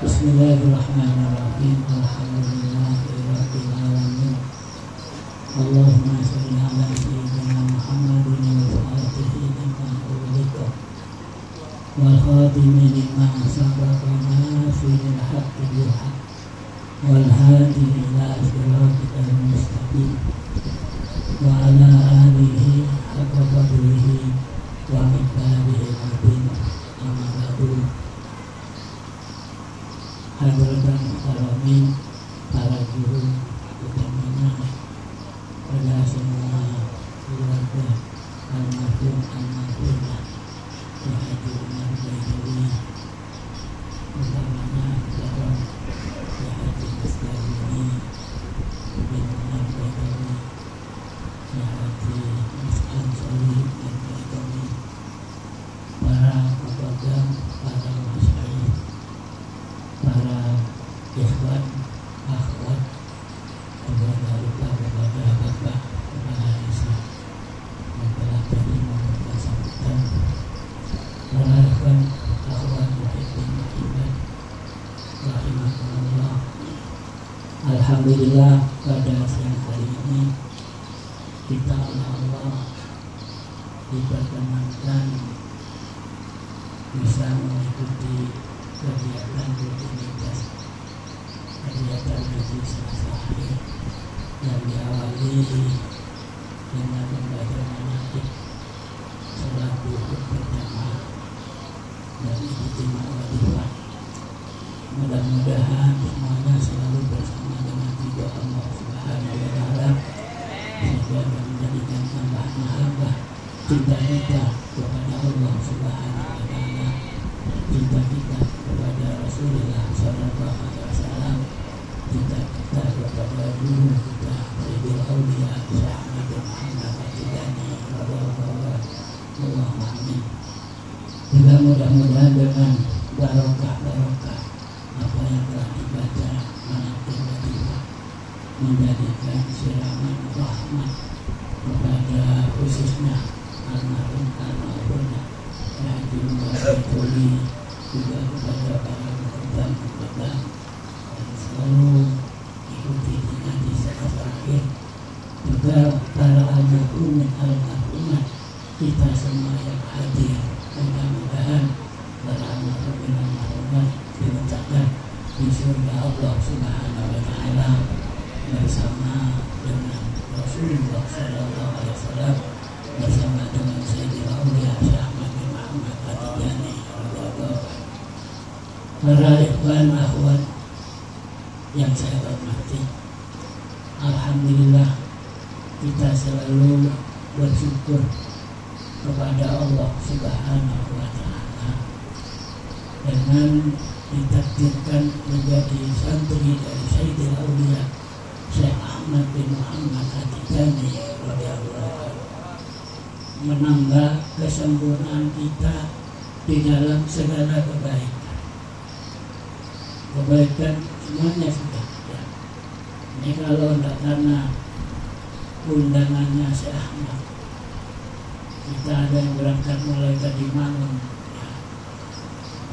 Bismillahirrahmanirrahim. Alhamdulillahirabbil alamin. Allahumma shalli ala sayyidina Muhammadin al-Fatihi lima ughliqa wal khatimi lima sabaqa nasiril haqqi bil haqq wal hadi ila siratal mustaqim wa ala alihi haqqa qadrihi wa miqdarihi al-azim. Amma ba'du. Hadirin muhtaromin, para guru, utamanya pada semua keluarga almarhum almarhumah Ki Haji Umar Baidowi, utamanya kepada Ki Haji Mustadini bin Umar Baidowi, Ki Haji Mus'an Solih bin Baidowi, para pedagang, para masyayikh, para ikhwan, akhwat, kepada lupa kepada bapak, kepada Aisyah yang telah terima berkat sambutan, para ikhwan, akhwat, muhibbin, muhibbat, rahimahullah. Alhamdulillah, pada siang hari ini kita oleh Allah diperkenankan bisa mengikuti kegiatan rutinitas kegiatan haji Selasa akhir yang diawali dengan membaca manasik salat zuhur berjamaah dan ijtima wadifah. Mudah-mudahan semuanya selalu bersama dengan ridho Allah Subhanahu wa taala sehingga menjadikan tambahan mahabbah cinta kita kepada Allah Subhanahu wa taala, cinta kita kepada Rasulullah Sallallahu Alaihi Wasallam, cinta kita kepada guru kita Sayyidul Aulia Syekh Ahmad bin Muhammad At-Tijani radhiyallahu anhu. Juga mudah-mudahan dengan barokah apa yang telah dibaca manaqib wadifah menjadikan siraman rahmat kepada khususnya almarhumah Haji Umar Baidowi, juga kepada para pekerjaan yang selalu ikuti ngaji Selasa akhir, juga para almarhumah kita semua yang hadir. Mudah-mudahan para almarhumah diletakkan di surga Allah Subhanahu wa taala bersama dengan Rasulullah Sallallahu Alaihi Wasallam, bersama dengan Sayyidul Aulia Syekh Ahmad bin Muhammad At-Tijani radhiyallahu anhu. Para ikhwan akhwat yang saya hormati, alhamdulillah kita selalu bersyukur kepada Allah Subhanahu wa taala dengan ditakdirkan menjadi santri dari Sayyidul Aulia Syekh Ahmad bin Muhammad At-Tijani radhiyallahu anhu, menambah kesempurnaan kita di dalam segala kebaikan semuanya sudah ya. Ini kalau tidak karena undangannya Syekh Ahmad, kita ada yang berangkat mulai tadi malam ya.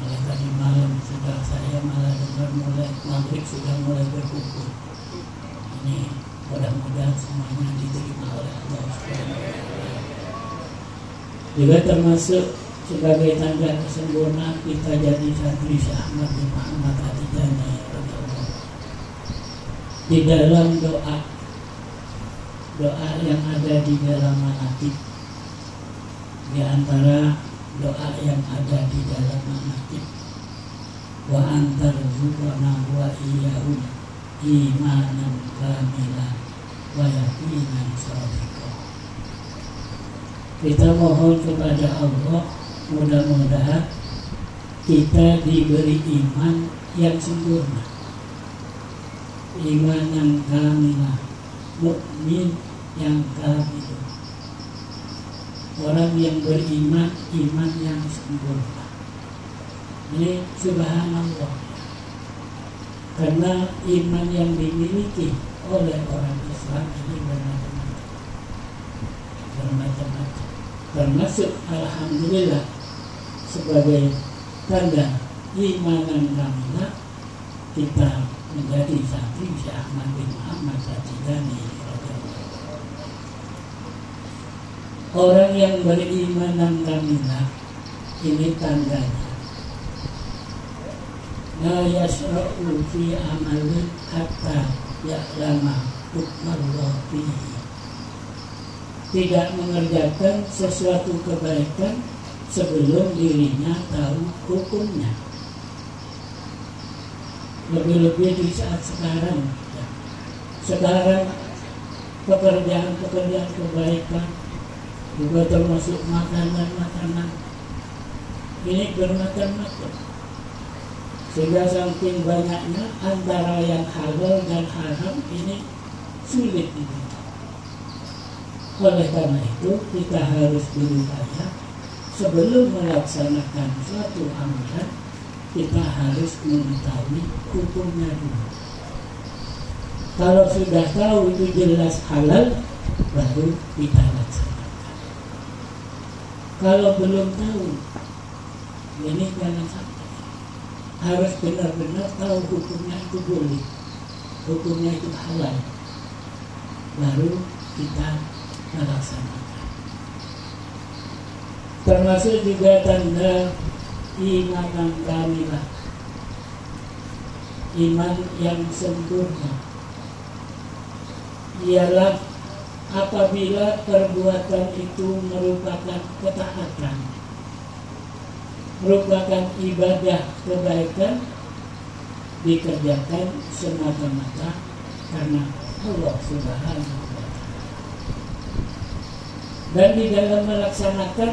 Mulai tadi malam sudah saya malah dengar mulai maghrib sudah mulai berkumpul. Ini mudah-mudahan semuanya diterima oleh Allah Subhanahu wa taala. Juga termasuk sebagai tanda kesempurnaan kita jadi santri Syekh Ahmad bin Muhammad At-Tijani di dalam doa yang ada di dalam manaqib. Di antara doa yang ada di dalam manaqib, wa antar zuqana wa iyyahum imanan kamilan wa yaqinan shadiqan. Kita mohon kepada Allah, mudah-mudahan kita diberi iman yang sempurna, iman yang kamilah, mukmin yang kamil, orang yang beriman, iman yang sempurna. Ini subhanallah, karena iman yang dimiliki oleh orang Islam ini bermacam-macam, termasuk alhamdulillah sebagai tanda imanan kamilah kita menjadi santri Syekh Ahmad bin Muhammad At-Tijani. Orang yang beriman dan kamilah ini tandanya la yasra'u fi amalin hatta ya'lama hukmallah fihi, tidak mengerjakan sesuatu kebaikan sebelum dirinya tahu hukumnya. Lebih-lebih di saat sekarang ya. Sekarang pekerjaan-pekerjaan kebaikan juga termasuk makanan-makanan ini bermacam-macam, sehingga saking banyaknya antara yang halal dan haram ini sulit ini. Oleh karena itu kita harus berupaya sebelum melaksanakan suatu amalan kita harus mengetahui hukumnya dulu. Kalau sudah tahu itu jelas halal, baru kita laksanakan. Kalau belum tahu, ini jangan sampai. Harus benar-benar tahu hukumnya itu boleh, hukumnya itu halal, baru kita melaksanakan. Termasuk juga tanda iman yang kamilah, iman yang sempurna, ialah apabila perbuatan itu merupakan ketaatan, merupakan ibadah kebaikan, dikerjakan semata-mata karena Allah Subhanahu wa Ta'ala. Dan di dalam melaksanakan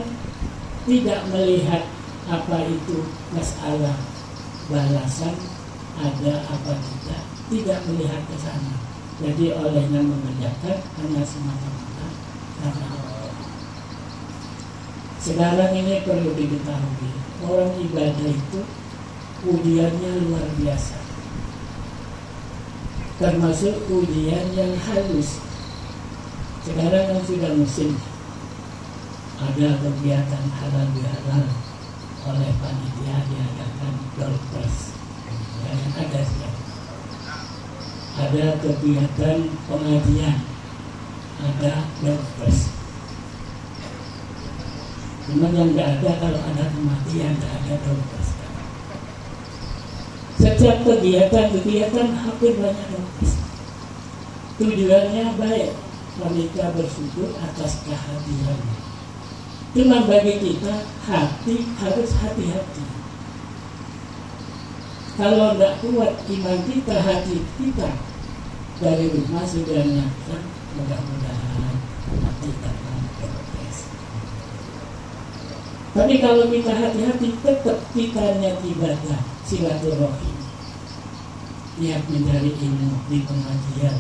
tidak melihat apa itu masalah balasan ada apa tidak melihat ke sana. Jadi olehnya mengerjakan hanya semata-mata karena Allah. Sekarang ini perlu diketahui, orang ibadah itu ujiannya luar biasa, termasuk ujian yang halus. Sekarang kan sudah musim, ada kegiatan halal bihalal oleh panitia diadakan doorpress, yang ada sekarang. Ada kegiatan pengajian, ada doorpress. Cuma yang tidak ada kalau ada kematian, tidak ada doorpress. Setiap kegiatan hampir banyak doorpress. Tujuannya baik, wanita bersyukur atas kehadirannya. Cuma bagi kita, hati harus hati-hati. Kalau tidak kuat iman kita, hati kita dari rumah sudah nyatakan, mudah-mudahan hati akan protes. Tapi kalau kita hati-hati, tetap kita niat ibadah, silaturahim, niat mencari ilmu di pengajian,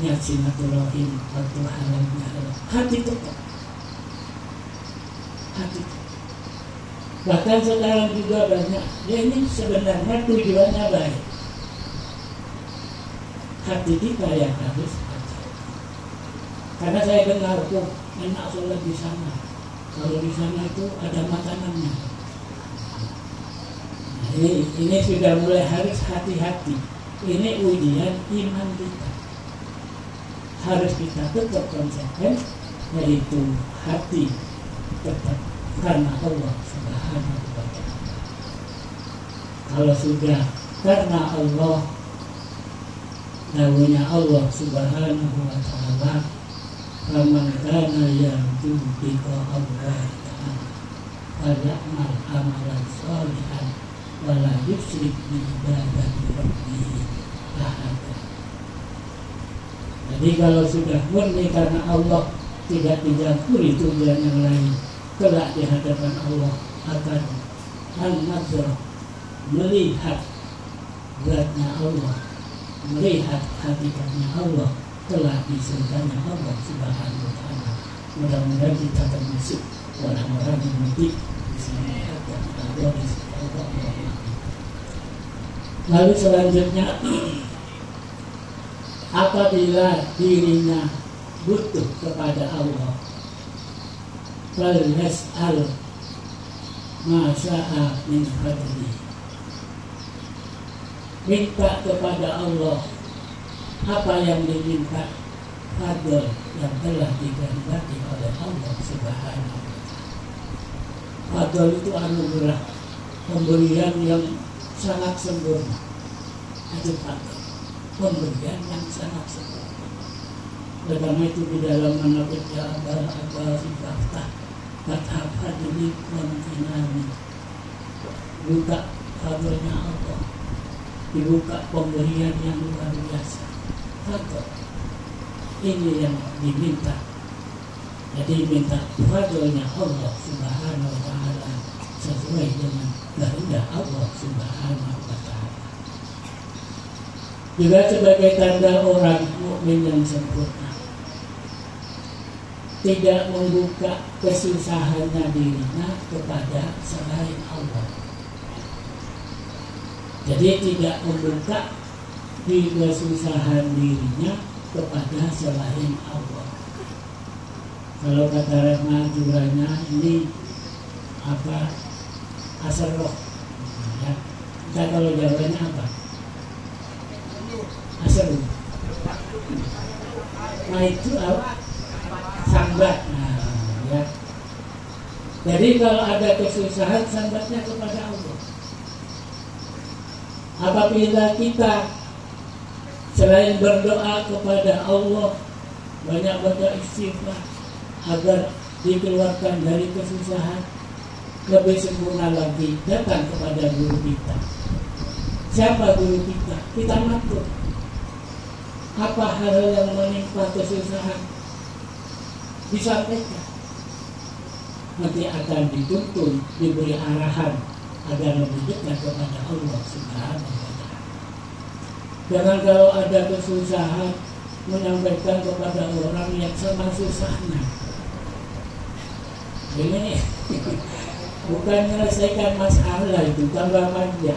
niat silaturahim waktu halal bihalal, hati tetap. Hati. Bahkan sekarang juga banyak, ya ini sebenarnya tujuannya baik. Hati kita yang harus hati. Karena saya dengar tuh enak sholat di sana. Kalau di sana itu ada makanannya. Nah, ini sudah mulai harus hati-hati. Ini ujian iman kita. Harus kita tetap konsisten, yaitu hati tetap karena Allah Subhanahu wa Ta'ala. Kalau sudah karena Allah, namanya Allah Subhanahu wa Ta'ala, faman kana yarju liqa Allah Ta'ala falyamal amalan shalihan wa la yusyrik bi ibadati rabbih ahada. Jadi kalau sudah murni karena Allah, tidak dicampuri tujuan yang lain, kelak di hadapan Allah akan an-nazar, melihat zatnya Allah, melihat hakikatnya Allah, kelak di surganya Allah Subhanahu wa Ta'ala. Mudah-mudahan kita termasuk orang-orang yang nanti bisa melihat Allah di surga Allah. Lalu selanjutnya, apabila dirinya butuh kepada Allah, fal yas'al ma sya'a min fadli, minta kepada Allah apa yang diminta, fadl yang telah dikehendaki oleh Allah Subhanahu wa Ta'ala. Fadl itu anugerah, pemberian yang sangat sempurna. Itu fadl, pemberian yang sangat sempurna. Oleh karena itu di dalam manaqib ya Abul Abbas Fathah Fathah Fadli Wantinami, buka fadlnya Allah, dibuka pemberian yang luar biasa. Fadl ini yang diminta. Jadi minta fadlnya Allah Subhanahu wa Ta'ala sesuai dengan kehendak Allah Subhanahu wa Ta'ala. Juga sebagai tanda orang mukmin yang sempurna, tidak membuka kesusahannya dirinya kepada selain Allah. Jadi tidak membuka di kesusahan dirinya kepada selain Allah. Kalau kata Rahma Juranya ini apa? Asal roh. Ya. Kita kalau Jawanya apa? Asal. Nah itu apa? Sambat. Nah, ya. Jadi kalau ada kesusahan, sambatnya kepada Allah. Apabila kita selain berdoa kepada Allah, banyak baca istighfar agar dikeluarkan dari kesusahan, lebih sempurna lagi datang kepada guru kita. Siapa guru kita? Kita matur. Apa hal yang menimpa kesusahan, disampaikan. Nanti akan dituntun, diberi arahan agar lebih dekat kepada Allah Subhanahu wa Ta'ala. Jangan kalau ada kesusahan menyampaikan kepada orang yang sama susahnya. Ini bukan menyelesaikan masalah, itu tanggapannya.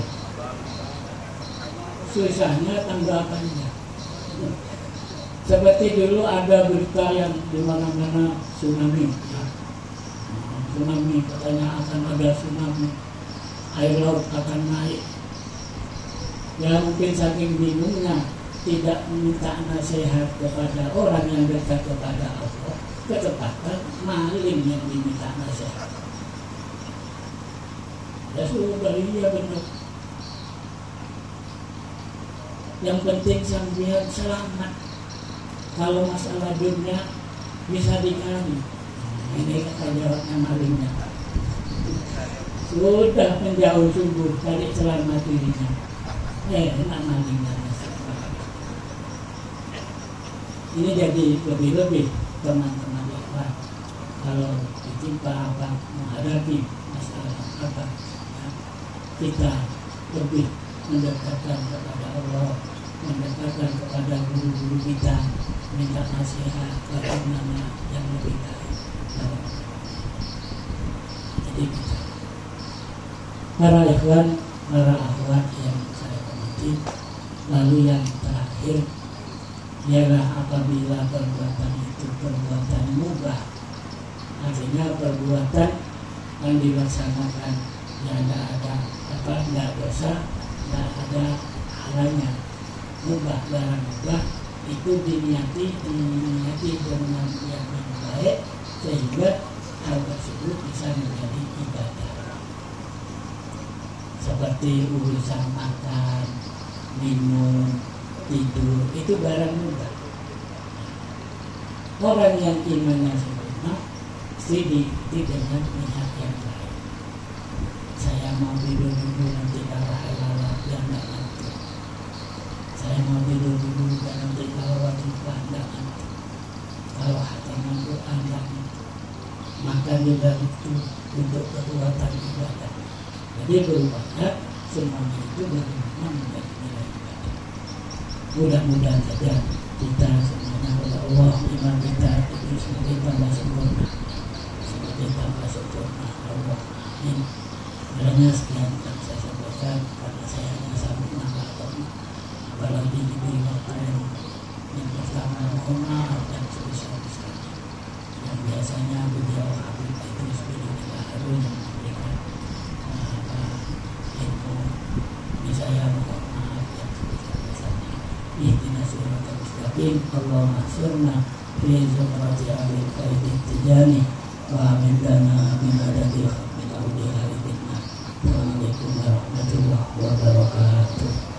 Susahnya tanggapannya. Seperti dulu ada berita yang di mana-mana tsunami. Ya. Tsunami, katanya akan ada tsunami, air laut akan naik. Ya mungkin saking bingungnya tidak meminta nasihat kepada orang yang dekat kepada Allah, kecepatan maling yang diminta nasihat. Ya sudah, iya benar. Yang penting sampean selamat. Kalau masalah dunia bisa dicari. Ini kata jawabnya malingnya. Sudah menjauh subuh cari selamat dirinya. Enak malingnya. Ini jadi lebih-lebih teman-teman ikhwan. Kalau ditimpa apa, menghadapi masalah apa, ya, kita lebih mendekatkan kepada Allah, mendekatkan kepada guru-guru kita, minta nasihat bagaimana yang lebih baik. Jadi kita, para ikhwan, para akhwat yang saya hormati, lalu yang terakhir ialah apabila perbuatan itu perbuatan mubah, artinya perbuatan yang dilaksanakan yang tidak ada apa, tidak dosa, tidak ada halanya. Mubah, barang mubah itu diniati dengan yang baik sehingga hal tersebut bisa menjadi ibadah. Seperti urusan makan, minum, tidur, itu barang mubah. Orang yang imannya sempurna mesti diikuti dengan niat yang baik. Saya mau tidur dulu nanti kalau halal biar tidak ngantuk. Saya mau tidur dulu dan nanti kalau wajibah tidak ngantuk. Kalau hataman Quran tidak ngantuk. Maka juga itu untuk kekuatan ibadah. Jadi beribadah semuanya itu bagaimana menjadi nilai ibadah. Mudah-mudahan saja kita semuanya oleh Allah iman kita itu semakin tambah sempurna, semakin tambah sempurna. Allah amin. Kiranya sekian yang saya sampaikan, karena saya hanya sambung nama Allah. Apalagi diberi waktu yang pertama, mohon maaf dan sebesar-besarnya. Yang biasanya beliau Habib Idris bin Harun yang memberikan ilmu ini, saya mohon maaf yang siratal mustaqim. Allahumma surna fi zumrati ahli faidit tijani wa amin dana min adadil khamil awliya idinna. Assalamualaikum warahmatullahi wabarakatuh.